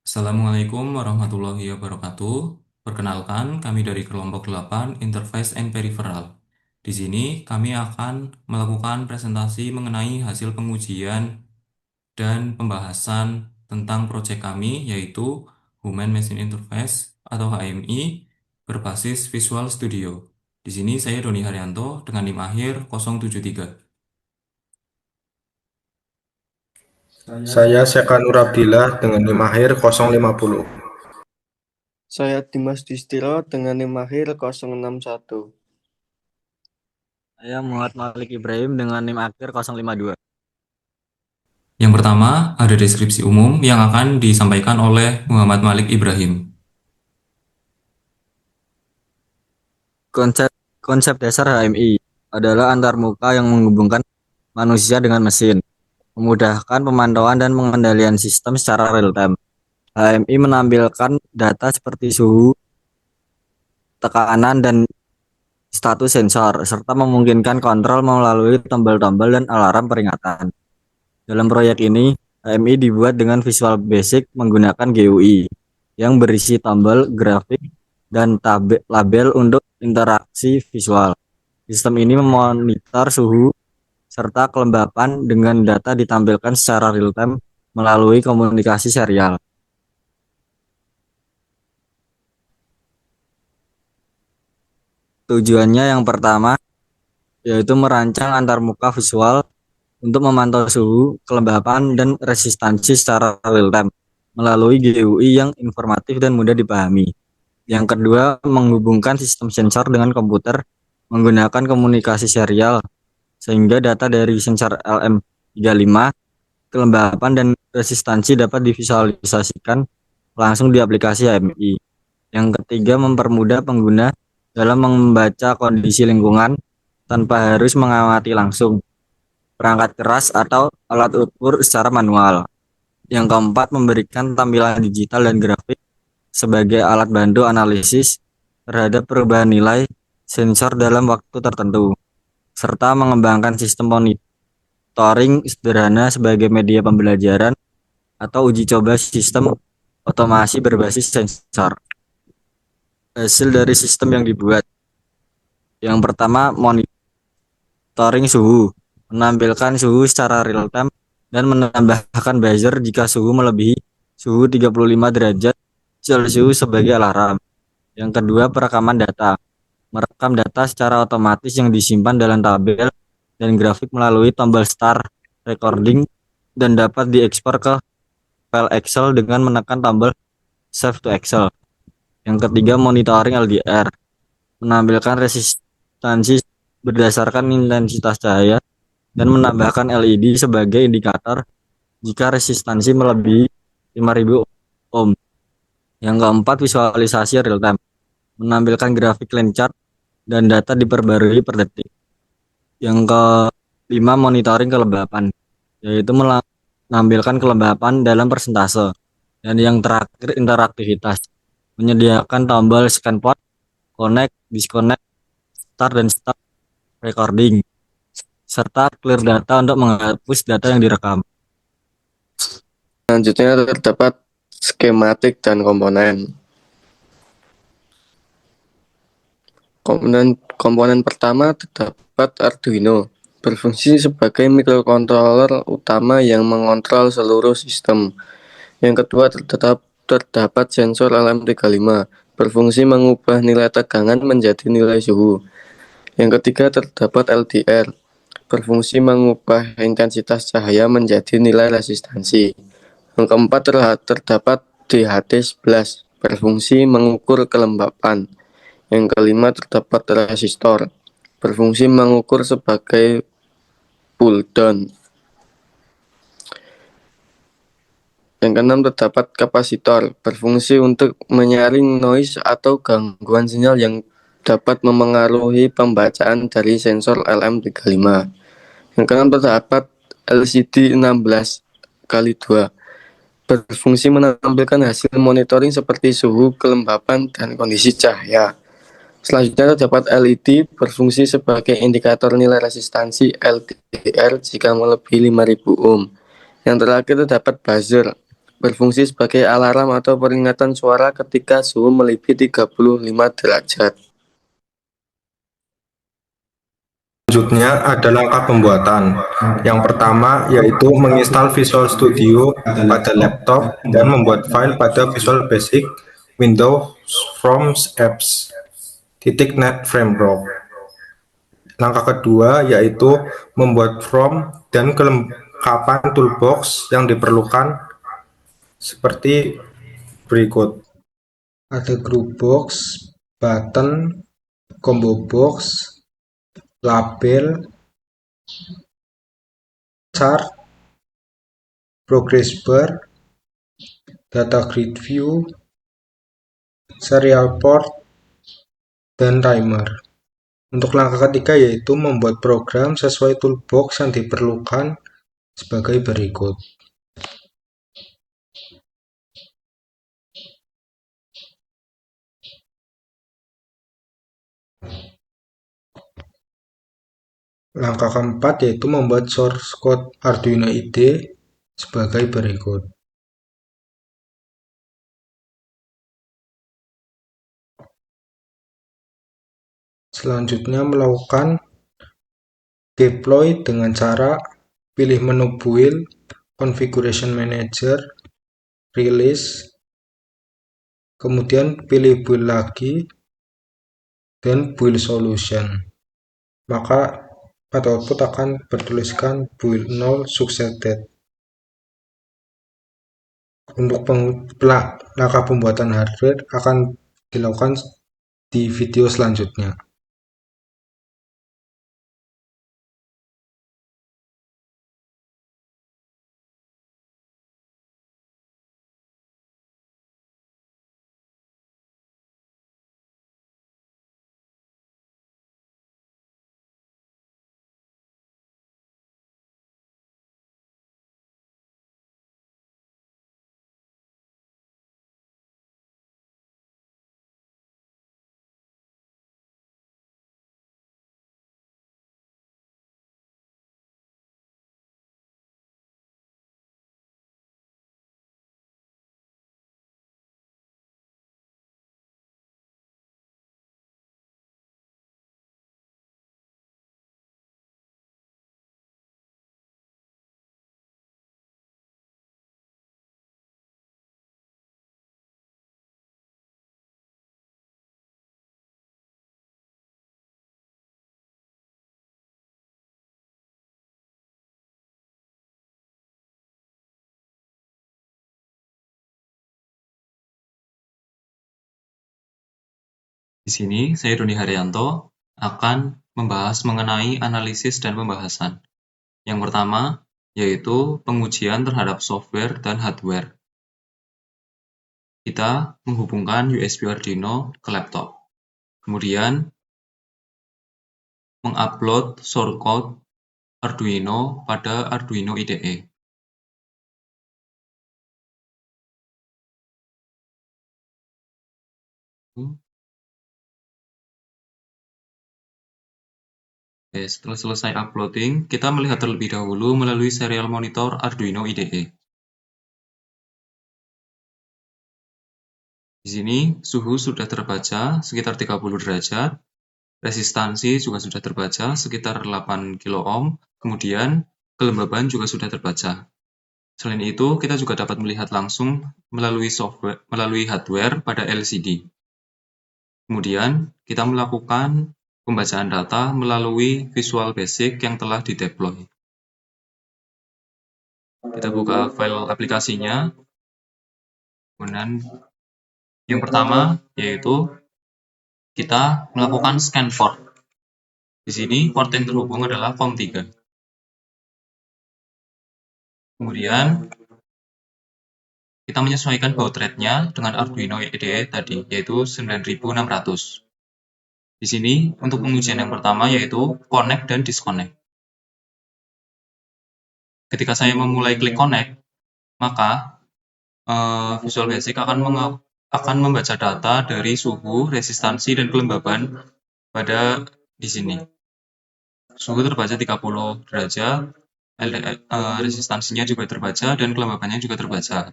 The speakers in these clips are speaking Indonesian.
Assalamualaikum warahmatullahi wabarakatuh. Perkenalkan, kami dari kelompok 8 Interface and Peripheral. Di sini kami akan melakukan presentasi mengenai hasil pengujian dan pembahasan tentang proyek kami yaitu Human Machine Interface atau HMI berbasis Visual Studio. Di sini saya Doni Haryanto dengan NIM akhir 073. Saya Sekanur Abdillah dengan NIM akhir 050. Saya Dimas Distiro dengan NIM akhir 061. Saya Muhammad Malik Ibrahim dengan NIM akhir 052. Yang pertama, ada deskripsi umum yang akan disampaikan oleh Muhammad Malik Ibrahim. Konsep dasar HMI adalah antarmuka yang menghubungkan manusia dengan mesin, memudahkan pemantauan dan pengendalian sistem secara real time. HMI menampilkan data seperti suhu, tekanan, dan status sensor, serta memungkinkan kontrol melalui tombol-tombol dan alarm peringatan. Dalam proyek ini, HMI dibuat dengan Visual Basic menggunakan GUI yang berisi tombol, grafik, dan label untuk interaksi visual. Sistem ini memonitor suhu serta kelembapan dengan data ditampilkan secara real-time melalui komunikasi serial. Tujuannya yang pertama yaitu merancang antarmuka visual untuk memantau suhu, kelembapan, dan resistansi secara real-time melalui GUI yang informatif dan mudah dipahami. Yang kedua, menghubungkan sistem sensor dengan komputer menggunakan komunikasi serial sehingga data dari sensor LM35, kelembapan, dan resistansi dapat divisualisasikan langsung di aplikasi HMI. Yang ketiga, mempermudah pengguna dalam membaca kondisi lingkungan tanpa harus mengamati langsung perangkat keras atau alat ukur secara manual. Yang keempat, memberikan tampilan digital dan grafik sebagai alat bantu analisis terhadap perubahan nilai sensor dalam waktu tertentu, serta mengembangkan sistem monitoring sederhana sebagai media pembelajaran atau uji coba sistem otomasi berbasis sensor. Hasil dari sistem yang dibuat. Yang pertama, monitoring suhu, menampilkan suhu secara real time dan menambahkan buzzer jika suhu melebihi suhu 35 derajat Celcius sebagai alarm. Yang kedua, perekaman data, merekam data secara otomatis yang disimpan dalam tabel dan grafik melalui tombol start recording dan dapat diekspor ke file Excel dengan menekan tombol save to Excel. Yang ketiga, monitoring LDR, menampilkan resistansi berdasarkan intensitas cahaya dan menambahkan LED sebagai indikator jika resistansi melebihi 5000 ohm. Yang keempat, visualisasi real time, menampilkan grafik line chart dan data diperbarui per detik. Yang kelima, monitoring kelembapan, yaitu menampilkan kelembapan dalam persentase. Dan yang terakhir, interaktivitas, menyediakan tombol scan port, connect, disconnect, start dan stop recording, serta clear data untuk menghapus data yang direkam. Selanjutnya terdapat skematik dan komponen. Komponen pertama terdapat Arduino, berfungsi sebagai microcontroller utama yang mengontrol seluruh sistem. Yang kedua terdapat sensor LM35, berfungsi mengubah nilai tegangan menjadi nilai suhu. Yang ketiga terdapat LDR, berfungsi mengubah intensitas cahaya menjadi nilai resistansi. Yang keempat terdapat DHT11, berfungsi mengukur kelembapan. Yang kelima terdapat resistor, berfungsi mengukur sebagai pull down. Yang keenam terdapat kapasitor, berfungsi untuk menyaring noise atau gangguan sinyal yang dapat memengaruhi pembacaan dari sensor LM35. Yang keenam terdapat LCD 16x2, berfungsi menampilkan hasil monitoring seperti suhu, kelembapan, dan kondisi cahaya. Selanjutnya terdapat LED, berfungsi sebagai indikator nilai resistansi LDR jika melebihi 5000 ohm. Yang terakhir terdapat buzzer, berfungsi sebagai alarm atau peringatan suara ketika suhu melebihi 35 derajat. Selanjutnya ada langkah pembuatan. Yang pertama yaitu menginstal Visual Studio pada laptop dan membuat file pada Visual Basic Windows from Apps .NET Framework. Langkah kedua yaitu membuat from dan kelengkapan toolbox yang diperlukan seperti berikut. Ada group box, button, combo box, label, chart, progress bar, data grid view, serial port, dan timer. Untuk langkah ketiga yaitu membuat program sesuai toolbox yang diperlukan sebagai berikut. Langkah keempat yaitu membuat source code Arduino IDE sebagai berikut. Selanjutnya melakukan deploy dengan cara pilih menu build, configuration manager, release, kemudian pilih build lagi, dan build solution. Maka pada output akan bertuliskan build 0 succeeded. Untuk langkah pembuatan hardware akan dilakukan di video selanjutnya. Di sini, saya Doni Haryanto akan membahas mengenai analisis dan pembahasan. Yang pertama, yaitu pengujian terhadap software dan hardware. Kita menghubungkan USB Arduino ke laptop. Kemudian, mengupload source code Arduino pada Arduino IDE. Setelah selesai uploading, kita melihat terlebih dahulu melalui serial monitor Arduino IDE. Di sini, suhu sudah terbaca sekitar 30 derajat, resistansi juga sudah terbaca sekitar 8 kilo ohm, kemudian kelembaban juga sudah terbaca. Selain itu, kita juga dapat melihat langsung melalui hardware pada LCD. Kemudian, kita melakukan pembacaan data melalui Visual Basic yang telah dideploy. Kita buka file aplikasinya. Kemudian, yang pertama yaitu kita melakukan scan port. Di sini, port yang terhubung adalah COM3. Kemudian, kita menyesuaikan baud rate-nya dengan Arduino IDE tadi, yaitu 9600. Di sini, untuk pengujian yang pertama yaitu connect dan disconnect. Ketika saya memulai klik connect, maka Visual Basic akan membaca data dari suhu, resistansi, dan kelembaban pada di sini. Suhu terbaca 30 derajat, resistansinya juga terbaca, dan kelembabannya juga terbaca.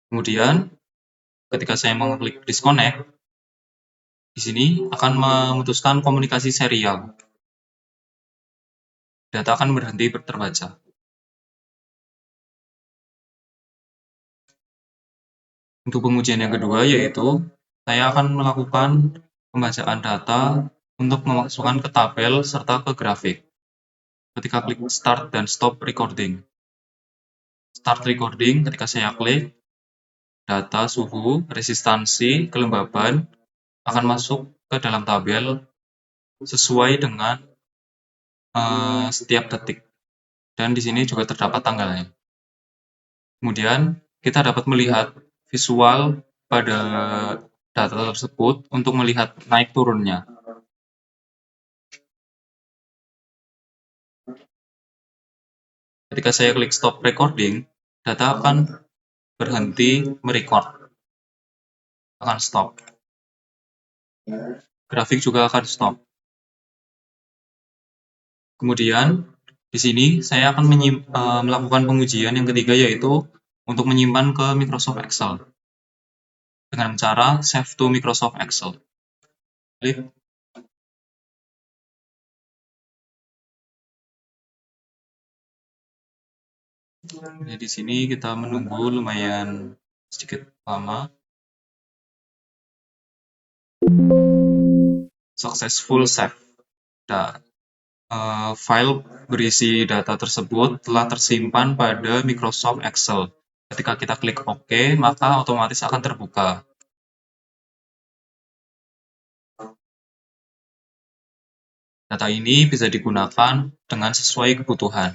Kemudian ketika saya mengklik disconnect, di sini akan memutuskan komunikasi serial. Data akan berhenti terbaca. Untuk pengujian yang kedua yaitu saya akan melakukan pembacaan data untuk memasukkan ke tabel serta ke grafik. Ketika klik start dan stop recording. Start recording ketika saya klik, data suhu, resistansi, kelembaban akan masuk ke dalam tabel sesuai dengan setiap detik. Dan di sini juga terdapat tanggalnya. Kemudian kita dapat melihat visual pada data tersebut untuk melihat naik turunnya. Ketika saya klik stop recording, data akan berhenti merecord. Akan stop. Grafik juga akan stop. Kemudian di sini saya akan melakukan pengujian yang ketiga yaitu untuk menyimpan ke Microsoft Excel dengan cara save to Microsoft Excel. Klik. Jadi di sini kita menunggu lumayan sedikit lama. Successful save. File berisi data tersebut telah tersimpan pada Microsoft Excel. Ketika kita klik OK, maka otomatis akan terbuka. Data ini bisa digunakan dengan sesuai kebutuhan.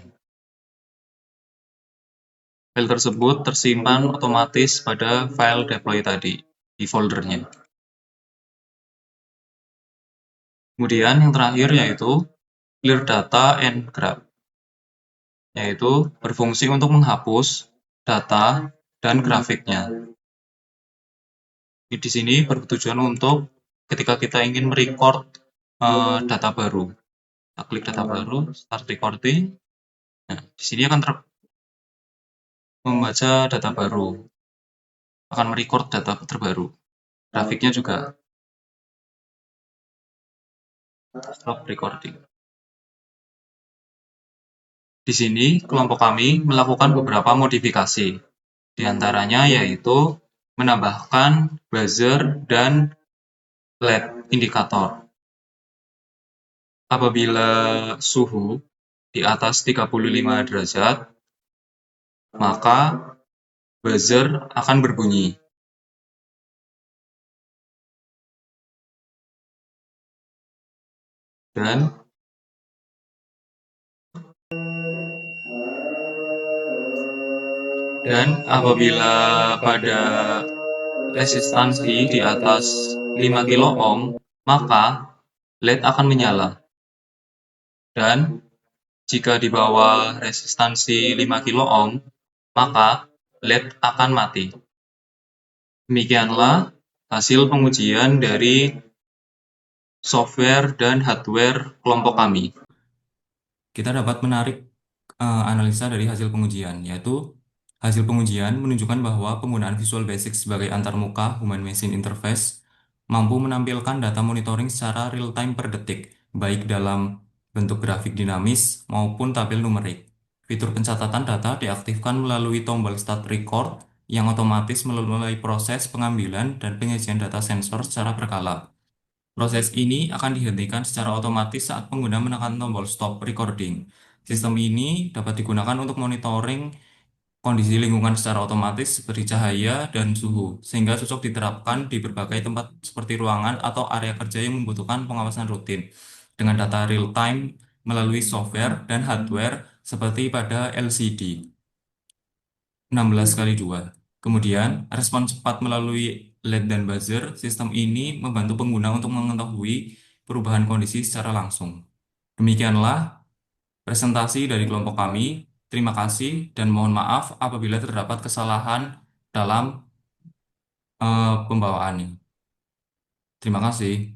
File tersebut tersimpan otomatis pada file deploy tadi, di foldernya. Kemudian yang terakhir yaitu clear data and graph, yaitu berfungsi untuk menghapus data dan grafiknya. Di sini bertujuan untuk ketika kita ingin merecord data baru. Kita klik data baru, start recording. Nah, di sini akan membaca data baru, akan merecord data terbaru. Grafiknya juga. Stop recording. Di sini kelompok kami melakukan beberapa modifikasi. Di antaranya yaitu menambahkan buzzer dan LED indikator. Apabila suhu di atas 35 derajat, maka buzzer akan berbunyi. Dan apabila pada resistansi di atas 5 kilo ohm, maka LED akan menyala. Dan jika di bawah resistansi 5 kilo ohm, maka LED akan mati. Demikianlah hasil pengujian dari software dan hardware kelompok kami. Kita dapat menarik analisa dari hasil pengujian, yaitu hasil pengujian menunjukkan bahwa penggunaan Visual Basic sebagai antarmuka human-machine interface mampu menampilkan data monitoring secara real-time per detik, baik dalam bentuk grafik dinamis maupun tabel numerik. Fitur pencatatan data diaktifkan melalui tombol Start Record yang otomatis memulai proses pengambilan dan penyajian data sensor secara berkala. Proses ini akan dihentikan secara otomatis saat pengguna menekan tombol Stop Recording. Sistem ini dapat digunakan untuk monitoring kondisi lingkungan secara otomatis seperti cahaya dan suhu, sehingga cocok diterapkan di berbagai tempat seperti ruangan atau area kerja yang membutuhkan pengawasan rutin dengan data real-time melalui software dan hardware seperti pada LCD 16x2. Kemudian, respon cepat melalui LED dan buzzer, sistem ini membantu pengguna untuk mengetahui perubahan kondisi secara langsung. Demikianlah presentasi dari kelompok kami. Terima kasih dan mohon maaf apabila terdapat kesalahan dalam pembawaannya. Terima kasih.